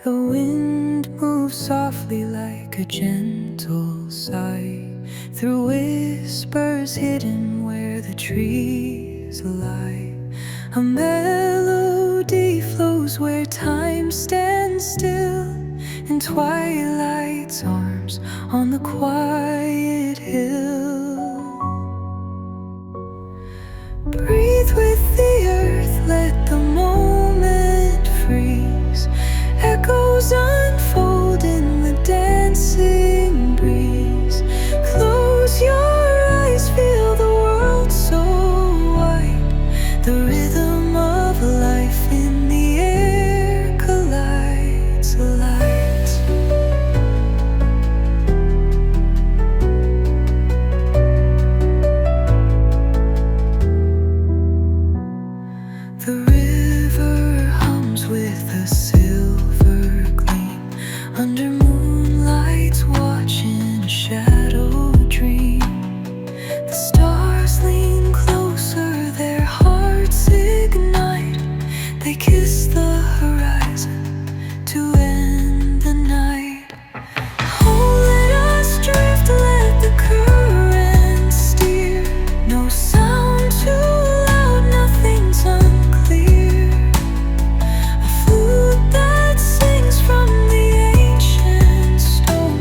The wind moves softly like a gentle sigh through whispers hidden where the trees lie. A melody flows where time stands still, in twilight's arms on the quiet hill. Breathe with the earth, let the moment freeze. Echoes unfold in the dancing breeze. Close your eyes, feel the world so wide. The rhythm of life in the air collides light. The river hums with a silver gleam, under moonlight's watching a shadow dream. The stars lean closer, their hearts ignite. They kiss the horizon to end the night. Oh, let us drift, let the current steer. No sound too loud, nothing's unclear. A flute that sings from the ancient stone,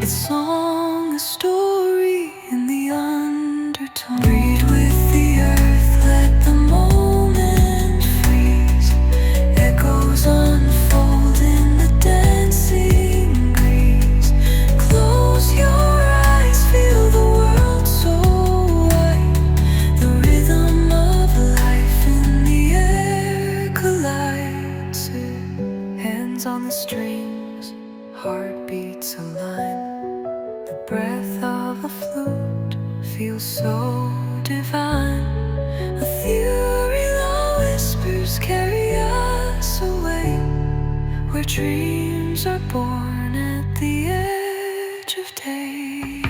its song a story in the undertone. Breathe with the earth, let the moment freeze. Echoes unfold in the dancing breeze. Close your eyes, feel the world so wide. The rhythm of life in the air collides. Hands on the strings, heartbeats align. The breath of a flute feels so divine. Ethereal whispers carry us away, where dreams are born at the edge of day.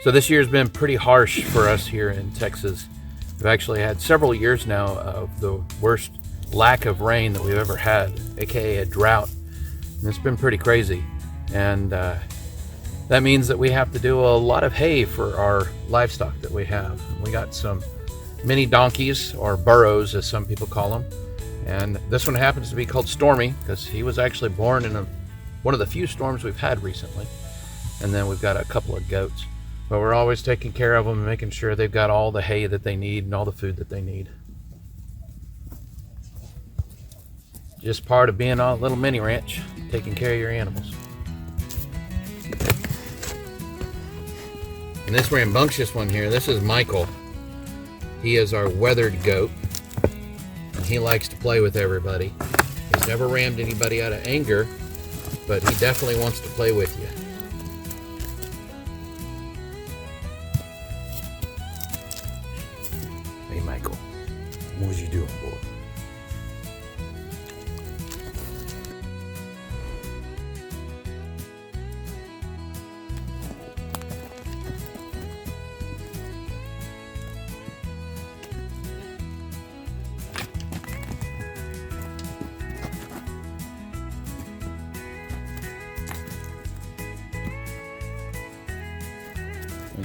So this year's been pretty harsh for us here in Texas. We've actually had several years now of the worst lack of rain that we've ever had, aka a drought. And it's been pretty crazy. And that means that we have to do a lot of hay for our livestock that we have. We got some mini donkeys, or burros as some people call them. And this one happens to be called Stormy because he was actually born in one of the few storms we've had recently. And then we've got a couple of goats. But we're always taking care of them and making sure they've got all the hay that they need and all the food that they need. Just part of being a little mini ranch, taking care of your animals. And this rambunctious one here, this is Michael. He is our weathered goat. And he likes to play with everybody. He's never rammed anybody out of anger, but he definitely wants to play with you. Hey Michael, what you doing, boy?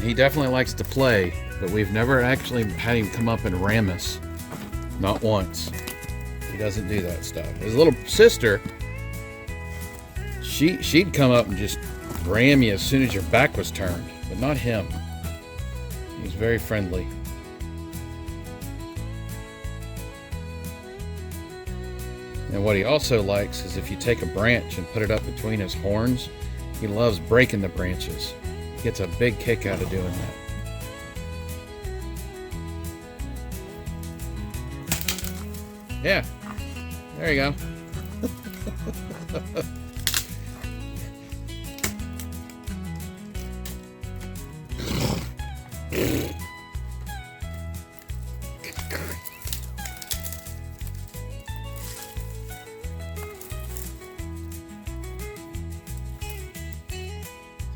He definitely likes to play, but we've never actually had him come up and ram us. Not once. He doesn't do that stuff. His little sister, she'd come up and just ram you as soon as your back was turned, but not him. He's very friendly. And what he also likes is if you take a branch and put it up between his horns, he loves breaking the branches. Gets a big kick out of doing that. Yeah, there you go.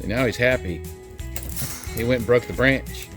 See, now he's happy. He went and broke the branch.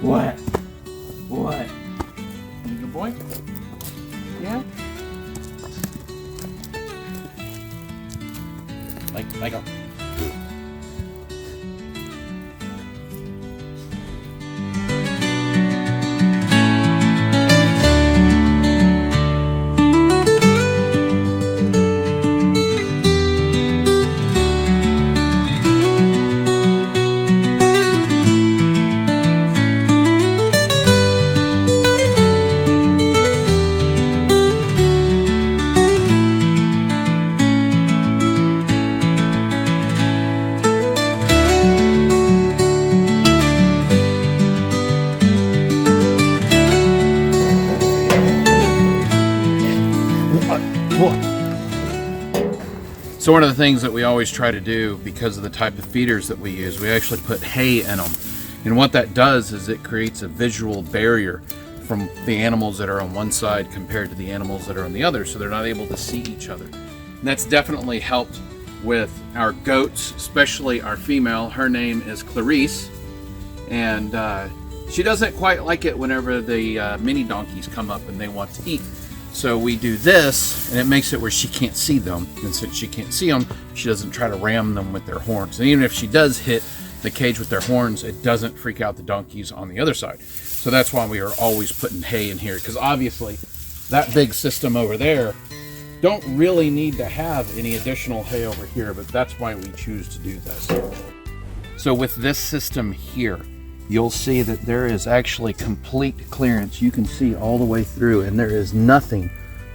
What? What? Good boy? Yeah? Michael. So one of the things that we always try to do, because of the type of feeders that we use, we actually put hay in them. And what that does is it creates a visual barrier from the animals that are on one side compared to the animals that are on the other, so they're not able to see each other. And that's definitely helped with our goats, especially our female. Her name is Clarice, and she doesn't quite like it whenever the mini donkeys come up and they want to eat. So we do this, and it makes it where she can't see them. And since she can't see them, she doesn't try to ram them with their horns. And even if she does hit the cage with their horns, it doesn't freak out the donkeys on the other side. So that's why we are always putting hay in here, because obviously that big system over there don't really need to have any additional hay over here, but that's why we choose to do this. So with this system here, you'll see that there is actually complete clearance. You can see all the way through, and there is nothing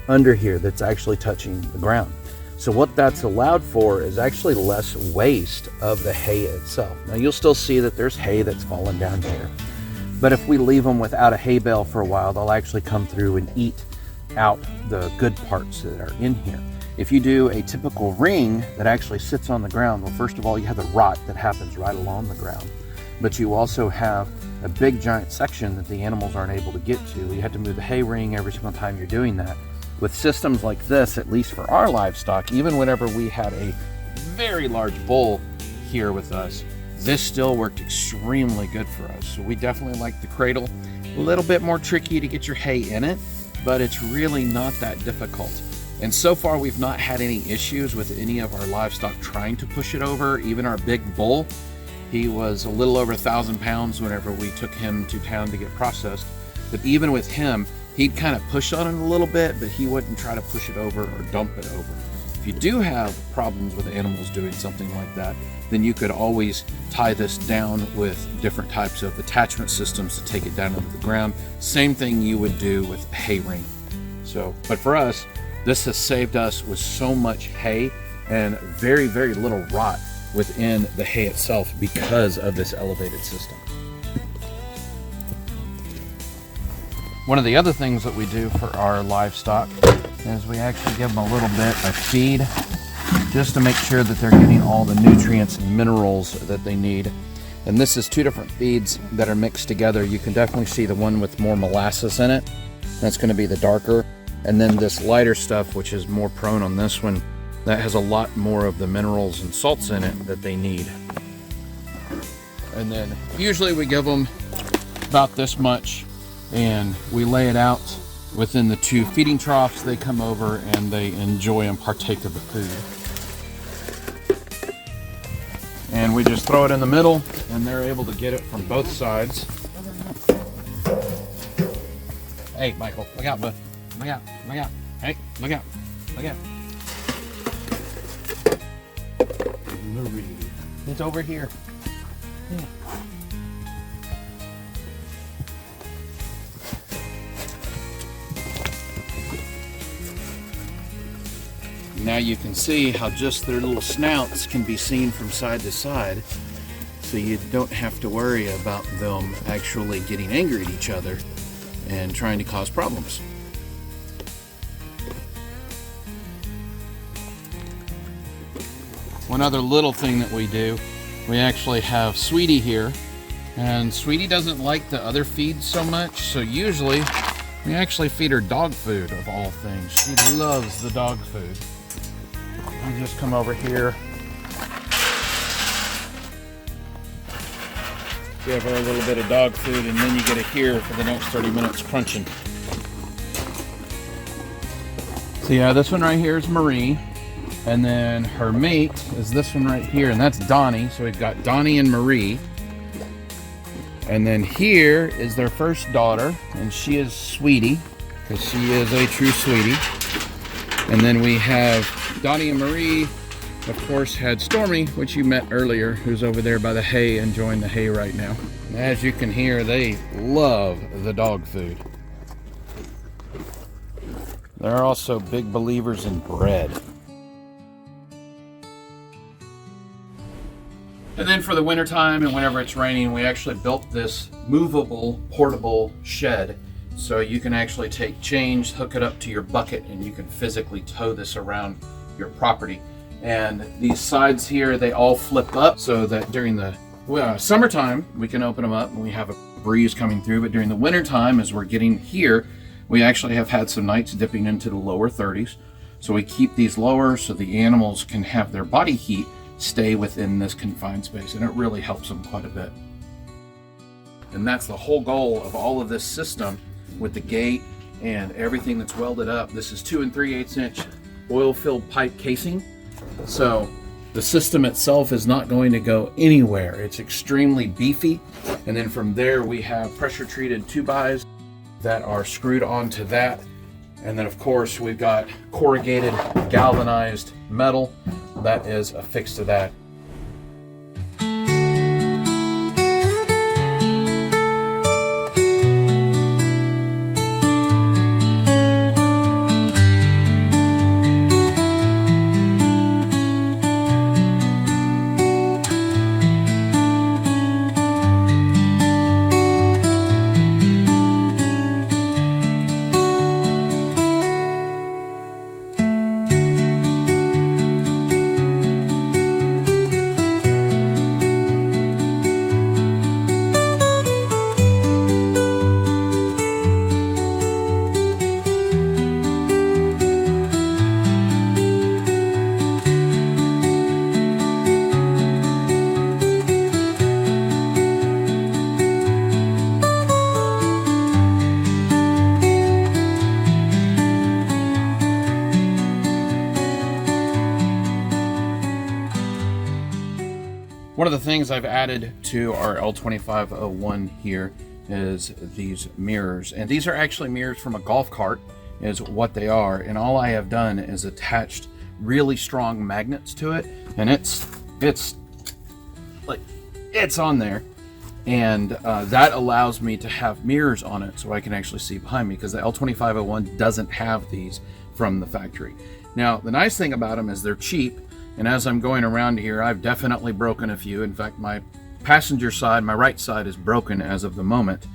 under here that's actually touching the ground. So what that's allowed for is actually less waste of the hay itself. Now you'll still see that there's hay that's fallen down here, but if we leave them without a hay bale for a while, they'll actually come through and eat out the good parts that are in here. If you do a typical ring that actually sits on the ground, well, first of all, you have the rot that happens right along the ground, but you also have a big giant section that the animals aren't able to get to. You have to move the hay ring every single time you're doing that. With systems like this, at least for our livestock, even whenever we had a very large bull here with us, this still worked extremely good for us. So we definitely like the cradle. A little bit more tricky to get your hay in it, but it's really not that difficult. And so far we've not had any issues with any of our livestock trying to push it over. Even our big bull, he was a little over 1,000 pounds whenever we took him to town to get processed. But even with him, he'd kind of push on it a little bit, but he wouldn't try to push it over or dump it over. If you do have problems with animals doing something like that, then you could always tie this down with different types of attachment systems to take it down into the ground. Same thing you would do with a hay ring. So, but for us, this has saved us with so much hay and very, very little rot within the hay itself because of this elevated system. One of the other things that we do for our livestock is we actually give them a little bit of feed just to make sure that they're getting all the nutrients and minerals that they need. And this is two different feeds that are mixed together. You can definitely see the one with more molasses in it. That's going to be the darker. And then this lighter stuff, which is more prone on this one, that has a lot more of the minerals and salts in it that they need. And then usually we give them about this much, and we lay it out within the two feeding troughs. They come over and they enjoy and partake of the food. And we just throw it in the middle, and they're able to get it from both sides. Hey, Michael, look out, bud. Look out, look out. Hey, look out, look out. It's over here. Yeah. Now you can see how just their little snouts can be seen from side to side, so you don't have to worry about them actually getting angry at each other and trying to cause problems. One other little thing that we do, we actually have Sweetie here, and Sweetie doesn't like the other feeds so much, so usually we actually feed her dog food of all things. She loves the dog food. You just come over here, give her a little bit of dog food, and then you get to hear for the next 30 minutes crunching. So yeah, this one right here is Marie, and then her mate is this one right here, and that's Donnie. So we've got Donnie and Marie. And then here is their first daughter, and she is Sweetie, because she is a true sweetie. And then we have Donnie and Marie, of course, had Stormy, which you met earlier, who's over there by the hay, enjoying the hay right now. As you can hear, they love the dog food. They're also big believers in bread. And then for the winter time and whenever it's raining, we actually built this movable, portable shed. So you can actually take chains, hook it up to your bucket, and you can physically tow this around your property. And these sides here, they all flip up so that during the Well, summertime, we can open them up and we have a breeze coming through, but during the winter time, as we're getting here, we actually have had some nights dipping into the lower 30s. So we keep these lower so the animals can have their body heat stay within this confined space, and it really helps them quite a bit. And that's the whole goal of all of this system with the gate and everything that's welded up. This is 2 3/8 inch oil-filled pipe casing. So the system itself is not going to go anywhere. It's extremely beefy. And then from there we have pressure treated 2x that are screwed onto that. And then of course we've got corrugated galvanized metal that is affixed to that. One of the things I've added to our L2501 here is these mirrors. And these are actually mirrors from a golf cart is what they are. And all I have done is attached really strong magnets to it. And it's on there. And that allows me to have mirrors on it so I can actually see behind me, because the L2501 doesn't have these from the factory. Now, the nice thing about them is they're cheap. And as I'm going around here, I've definitely broken a few. In fact, my passenger side, my right side is broken as of the moment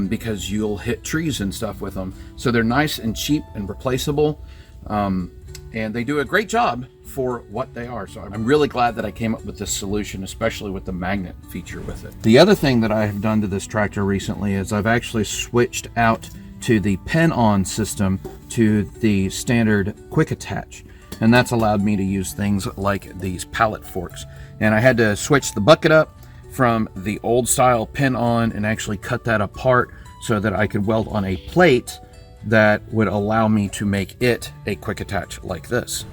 because you'll hit trees and stuff with them. So they're nice and cheap and replaceable. And they do a great job for what they are. So I'm really glad that I came up with this solution, especially with the magnet feature with it. The other thing that I have done to this tractor recently is I've actually switched out to the pin-on system to the standard quick attach. And that's allowed me to use things like these pallet forks. And I had to switch the bucket up from the old style pin on and actually cut that apart so that I could weld on a plate that would allow me to make it a quick attach like this.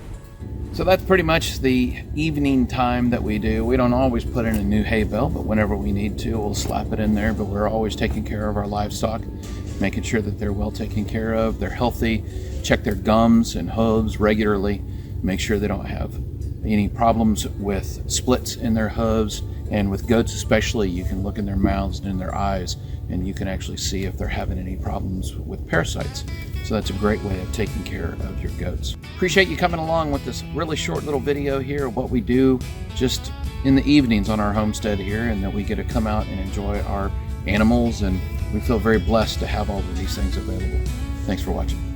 So that's pretty much the evening time that we do. We don't always put in a new hay bale, but whenever we need to, we'll slap it in there. But we're always taking care of our livestock, making sure that they're well taken care of, they're healthy, check their gums and hooves regularly, make sure they don't have any problems with splits in their hooves. And with goats especially, you can look in their mouths and in their eyes, and you can actually see if they're having any problems with parasites. So that's a great way of taking care of your goats. Appreciate you coming along with this really short little video here of what we do just in the evenings on our homestead here, and that we get to come out and enjoy our animals, and we feel very blessed to have all of these things available. Thanks for watching.